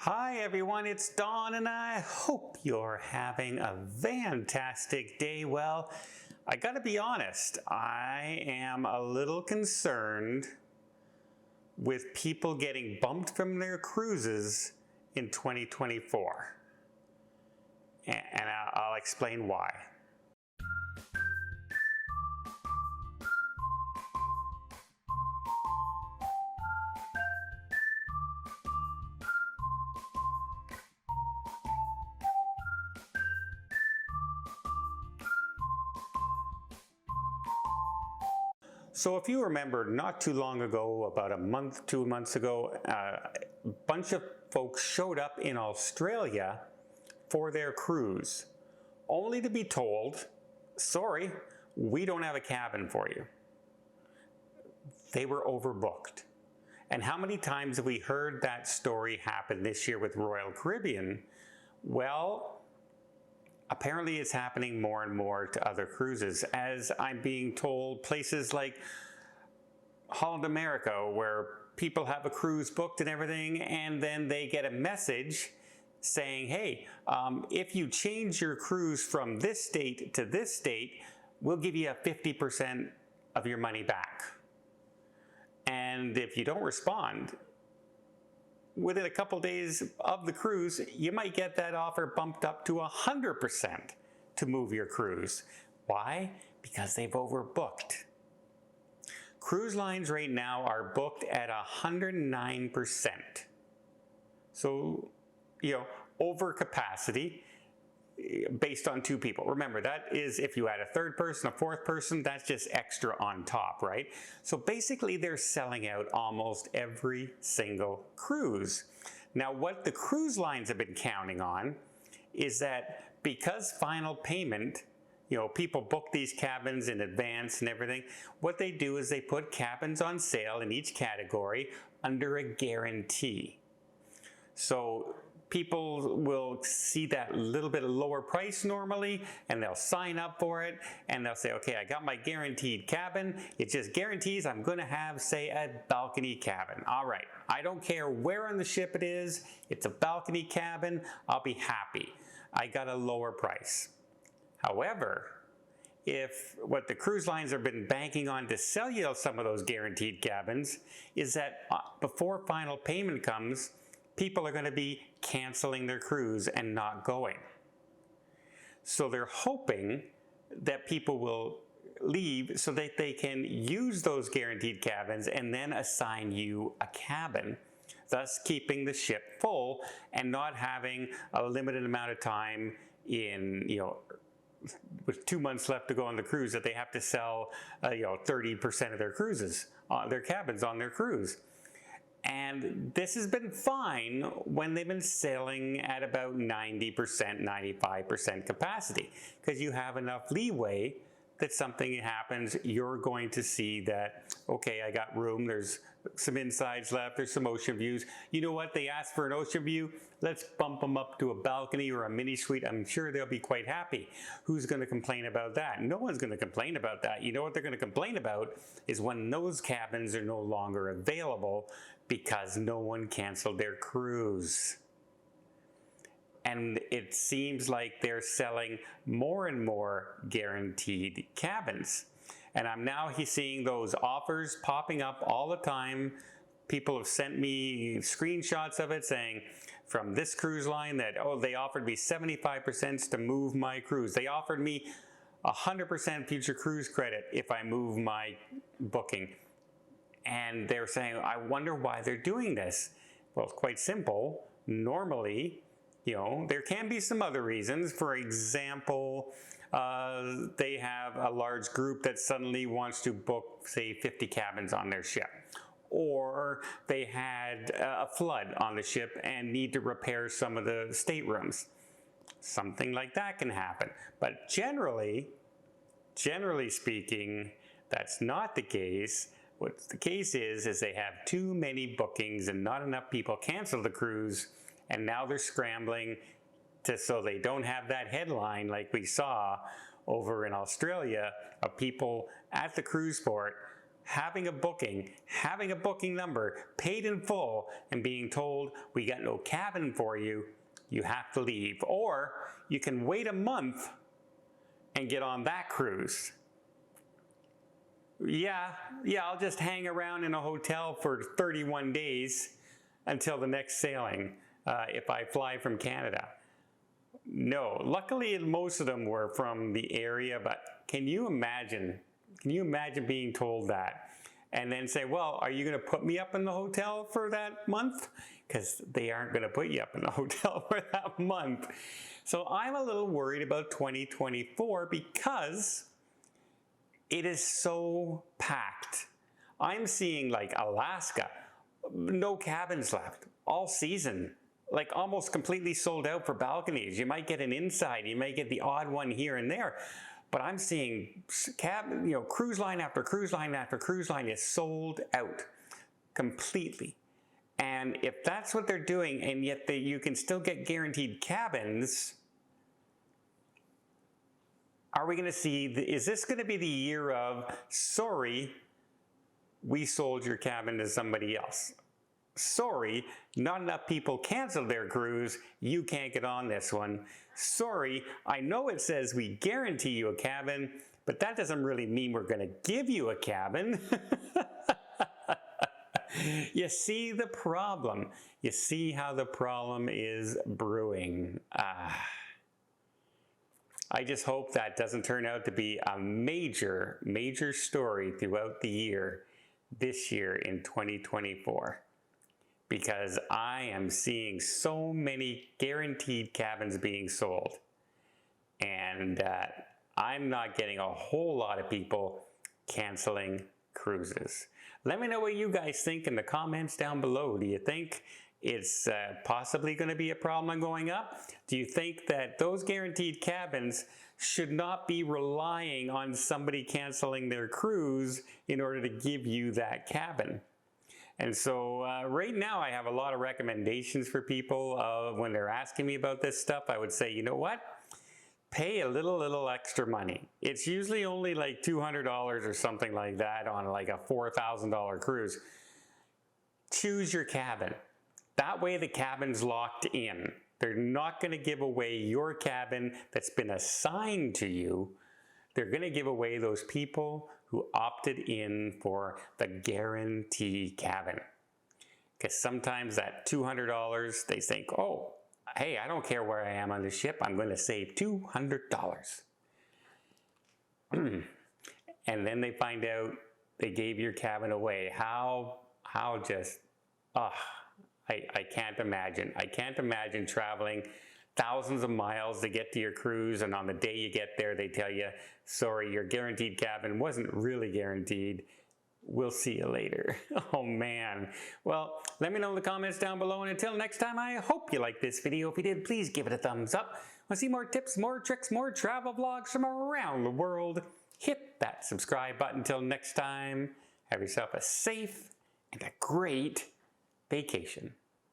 Hi everyone, it's Don and I hope you're having a fantastic day. Well, I gotta be honest, I am a little concerned with people getting bumped from their cruises in 2024. And I'll explain why. So if you remember, not too long ago, about a month, 2 months ago, a bunch of folks showed up in Australia for their cruise, only to be told, sorry, we don't have a cabin for you. They were overbooked. And how many times have we heard that story happen this year with Royal Caribbean? Well, apparently it's happening more and more to other cruises, as I'm being told places like Holland America, where people have a cruise booked and everything, and then they get a message saying, hey, if you change your cruise from this state to this state, we'll give you 50% of your money back. And if you don't respond, within a couple days of the cruise, you might get that offer bumped up to 100% to move your cruise. Why? Because they've overbooked. Cruise lines right now are booked at 109%. So, over capacity based on 2 people. Remember, that is if you add a 3rd person, a 4th person, that's just extra on top, right? So basically they're selling out almost every single cruise. Now what the cruise lines have been counting on is that because final payment, people book these cabins in advance and everything, what they do is they put cabins on sale in each category under a guarantee. So people will see that little bit of lower price normally, and they'll sign up for it, and they'll say, okay, I got my guaranteed cabin. It just guarantees I'm going to have, say, a balcony cabin. All right, I don't care where on the ship it is. It's a balcony cabin. I'll be happy. I got a lower price. However, if what the cruise lines have been banking on to sell you some of those guaranteed cabins is that before final payment comes, people are going to be canceling their cruise and not going. So they're hoping that people will leave so that they can use those guaranteed cabins and then assign you a cabin, thus keeping the ship full and not having a limited amount of time in, with 2 months left to go on the cruise that they have to sell, 30% of their cruises, their cabins on their cruise. And this has been fine when they've been sailing at about 90%, 95% capacity, because you have enough leeway that something happens, you're going to see that, okay, I got room, there's some insides left, there's some ocean views. You know what, they asked for an ocean view, let's bump them up to a balcony or a mini suite. I'm sure they'll be quite happy. Who's going to complain about that? No one's going to complain about that. You know what they're going to complain about is when those cabins are no longer available because no one canceled their cruise. And it seems like they're selling more and more guaranteed cabins. And I'm now seeing those offers popping up all the time. People have sent me screenshots of it saying from this cruise line that, oh, they offered me 75% to move my cruise. They offered me 100% future cruise credit if I move my booking. And they're saying, I wonder why they're doing this. Well, it's quite simple. Normally, there can be some other reasons. For example, they have a large group that suddenly wants to book, say, 50 cabins on their ship. Or they had a flood on the ship and need to repair some of the staterooms. Something like that can happen. But generally speaking, that's not the case. What the case is they have too many bookings and not enough people cancel the cruise, and now they're scrambling so they don't have that headline like we saw over in Australia of people at the cruise port having a booking number, paid in full, and being told, we got no cabin for you, you have to leave. Or you can wait a month and get on that cruise. Yeah, I'll just hang around in a hotel for 31 days until the next sailing if I fly from Canada. No, luckily most of them were from the area, but can you imagine being told that? And then say, well, are you going to put me up in the hotel for that month? Because they aren't going to put you up in the hotel for that month. So I'm a little worried about 2024 because it is so packed. I'm seeing like Alaska, no cabins left all season, like almost completely sold out for balconies. You might get an inside, you might get the odd one here and there, but I'm seeing cruise line after cruise line after cruise line is sold out completely. And if that's what they're doing, and yet you can still get guaranteed cabins, are we going to see, is this going to be the year of, sorry, we sold your cabin to somebody else? Sorry, not enough people canceled their cruise, you can't get on this one. Sorry, I know it says we guarantee you a cabin, but that doesn't really mean we're going to give you a cabin. You see the problem. You see how the problem is brewing. I just hope that doesn't turn out to be a major, major story throughout the year, this year in 2024. Because I am seeing so many guaranteed cabins being sold. And I'm not getting a whole lot of people canceling cruises. Let me know what you guys think in the comments down below. Do you think it's possibly going to be a problem going up? Do you think that those guaranteed cabins should not be relying on somebody canceling their cruise in order to give you that cabin? And so right now I have a lot of recommendations for people when they're asking me about this stuff. I would say, you know what? Pay a little extra money. It's usually only like $200 or something like that on like a $4,000 cruise. Choose your cabin. That way the cabin's locked in. They're not going to give away your cabin that's been assigned to you. They're going to give away those people who opted in for the guarantee cabin. Because sometimes that $200, they think, oh, hey, I don't care where I am on the ship, I'm going to save $200. And then they find out they gave your cabin away. How just, I can't imagine. I can't imagine traveling thousands of miles to get to your cruise, and on the day you get there, they tell you, sorry, your guaranteed cabin wasn't really guaranteed. We'll see you later. Oh man. Well, let me know in the comments down below, and until next time, I hope you liked this video. If you did, please give it a thumbs up. Want to see more tips, more tricks, more travel vlogs from around the world? Hit that subscribe button. Until next time, have yourself a safe and a great vacation.